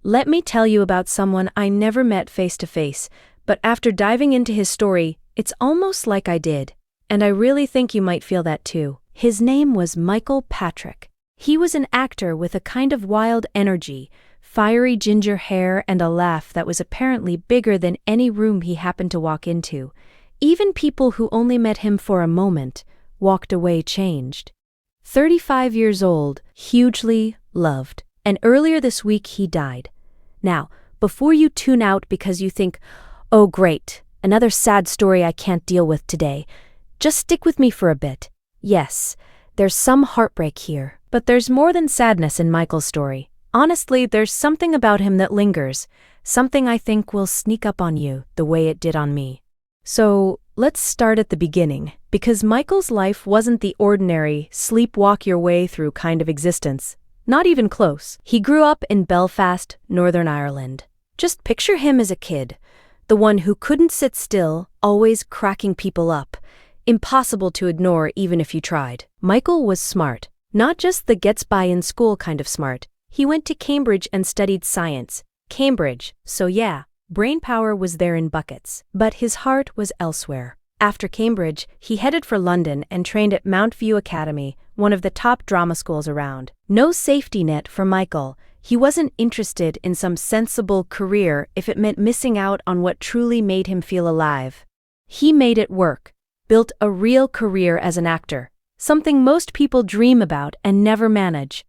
Let me tell you about someone I never met face to face, but after diving into his story, it's almost like I did. And I really think you might feel that too. His name was Michael Patrick. He was an actor with a kind of wild energy, fiery ginger hair, and a laugh that was apparently bigger than any room he happened to walk into. Even people who only met him for a moment walked away changed. 35 years old, hugely loved. And earlier this week he died. Now, before you tune out because you think, oh great, another sad story I can't deal with today, just stick with me for a bit. Yes, there's some heartbreak here, but there's more than sadness in Michael's story. Honestly, there's something about him that lingers, something I think will sneak up on you the way it did on me. So, let's start at the beginning, because Michael's life wasn't the ordinary, sleepwalk your way through kind of existence. Not even close. He grew up in Belfast, Northern Ireland. Just picture him as a kid, the one who couldn't sit still, always cracking people up. Impossible to ignore even if you tried. Michael was smart. Not just the gets-by-in-school kind of smart. He went to Cambridge and studied science. Cambridge, so yeah, brain power was there in buckets. But his heart was elsewhere. After Cambridge, he headed for London and trained at Mount View Academy, one of the top drama schools around. No safety net for Michael. He wasn't interested in some sensible career if it meant missing out on what truly made him feel alive. He made it work, built a real career as an actor, something most people dream about and never manage.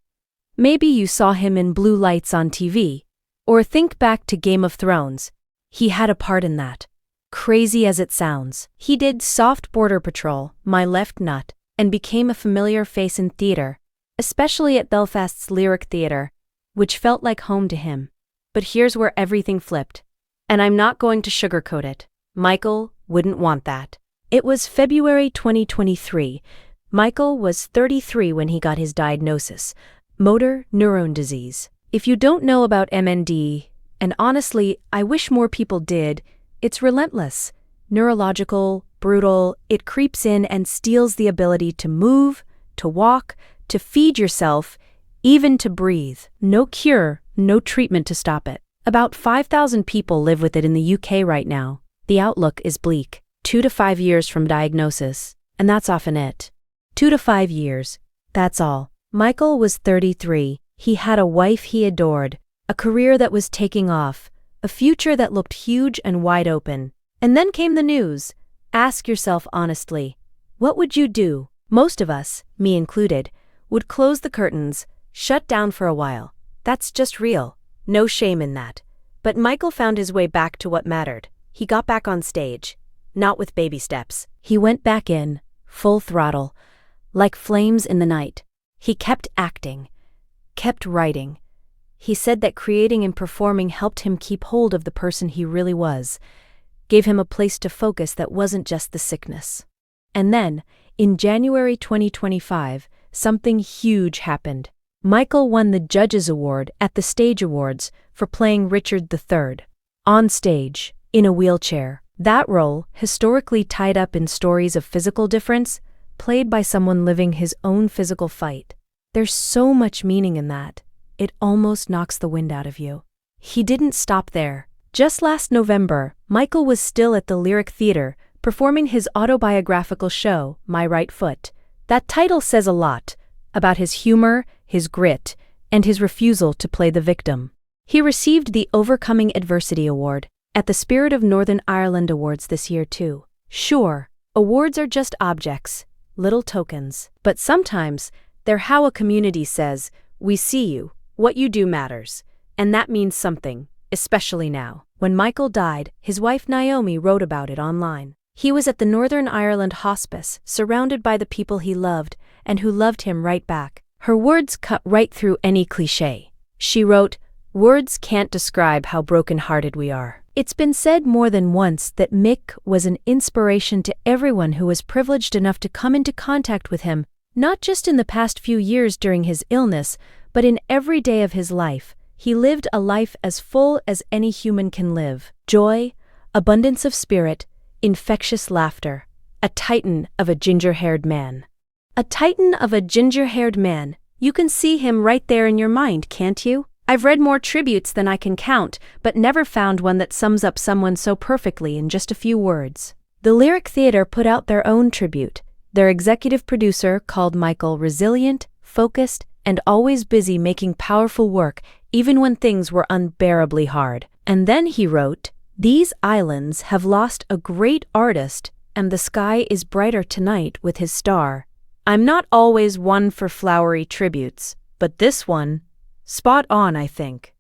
Maybe you saw him in Blue Lights on TV, or think back to Game of Thrones. He had a part in that. Crazy as it sounds, he did Soft Border Patrol, My Left Nut, and became a familiar face in theater, especially at Belfast's Lyric Theatre, which felt like home to him. But here's where everything flipped. And I'm not going to sugarcoat it. Michael wouldn't want that. It was February 2023. Michael was 33 when he got his diagnosis, motor neurone disease. If you don't know about MND, and honestly, I wish more people did, it's relentless, neurological, brutal. It creeps in and steals the ability to move, to walk, to feed yourself, even to breathe. No cure, no treatment to stop it. About 5,000 people live with it in the UK right now. The outlook is bleak. 2 to 5 years from diagnosis, and that's often it. 2 to 5 years, that's all. Michael was 33. He had a wife he adored, a career that was taking off, a future that looked huge and wide open. And then came the news. Ask yourself honestly, what would you do? Most of us, me included, would close the curtains, shut down for a while. That's just real. No shame in that. But Michael found his way back to what mattered. He got back on stage. Not with baby steps. He went back in, full throttle, like flames in the night. He kept acting, kept writing. He said that creating and performing helped him keep hold of the person he really was, gave him a place to focus that wasn't just the sickness. And then, in January 2025, something huge happened. Michael won the Judges Award at the Stage Awards for playing Richard III. On stage, in a wheelchair. That role, historically tied up in stories of physical difference, played by someone living his own physical fight. There's so much meaning in that. It almost knocks the wind out of you. He didn't stop there. Just last November, Michael was still at the Lyric Theatre, performing his autobiographical show, My Right Foot. That title says a lot about his humor, his grit, and his refusal to play the victim. He received the Overcoming Adversity Award at the Spirit of Northern Ireland Awards this year too. Sure, awards are just objects, little tokens, but sometimes they're how a community says, we see you. What you do matters, and that means something, especially now. When Michael died, his wife Naomi wrote about it online. He was at the Northern Ireland hospice, surrounded by the people he loved, and who loved him right back. Her words cut right through any cliché. She wrote, "Words can't describe how broken-hearted we are." It's been said more than once that Mick was an inspiration to everyone who was privileged enough to come into contact with him, not just in the past few years during his illness, but in every day of his life. He lived a life as full as any human can live. Joy, abundance of spirit, infectious laughter. A titan of a ginger-haired man. A titan of a ginger-haired man. You can see him right there in your mind, can't you? I've read more tributes than I can count, but never found one that sums up someone so perfectly in just a few words. The Lyric Theatre put out their own tribute. Their executive producer called Michael resilient, focused, and always busy making powerful work even when things were unbearably hard. And then he wrote, "These islands have lost a great artist, and the sky is brighter tonight with his star." I'm not always one for flowery tributes, but this one, spot on, I think.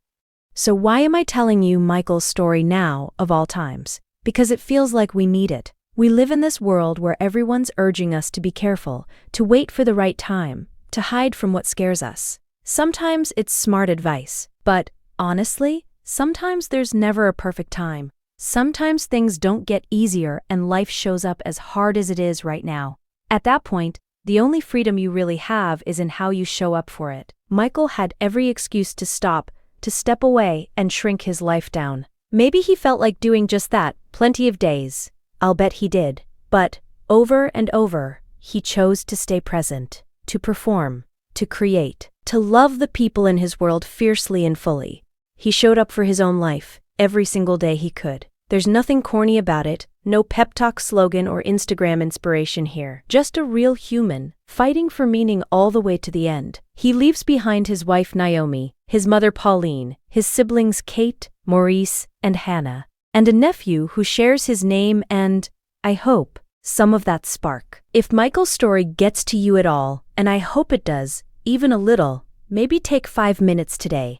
So why am I telling you Michael's story now, of all times? Because it feels like we need it. We live in this world where everyone's urging us to be careful, to wait for the right time, to hide from what scares us. Sometimes it's smart advice, but honestly, sometimes there's never a perfect time. Sometimes things don't get easier and life shows up as hard as it is right now. At that point, the only freedom you really have is in how you show up for it. Michael had every excuse to stop, to step away and shrink his life down. Maybe he felt like doing just that, plenty of days. I'll bet he did. But, over and over, he chose to stay present, to perform, to create, to love the people in his world fiercely and fully. He showed up for his own life, every single day he could. There's nothing corny about it, no pep talk slogan or Instagram inspiration here. Just a real human, fighting for meaning all the way to the end. He leaves behind his wife Naomi, his mother Pauline, his siblings Kate, Maurice, and Hannah, and a nephew who shares his name and, I hope, some of that spark. If Michael's story gets to you at all, and I hope it does, even a little, maybe take 5 minutes today.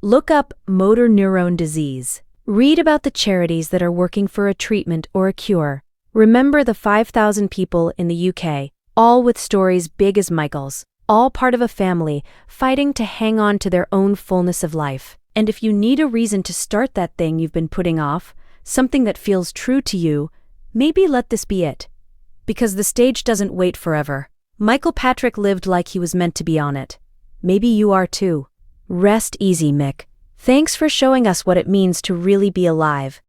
Look up motor neuron disease. Read about the charities that are working for a treatment or a cure. Remember the 5,000 people in the UK, all with stories big as Michael's, all part of a family, fighting to hang on to their own fullness of life. And if you need a reason to start that thing you've been putting off, something that feels true to you, maybe let this be it. Because the stage doesn't wait forever. Michael Patrick lived like he was meant to be on it. Maybe you are too. Rest easy, Mick. Thanks for showing us what it means to really be alive.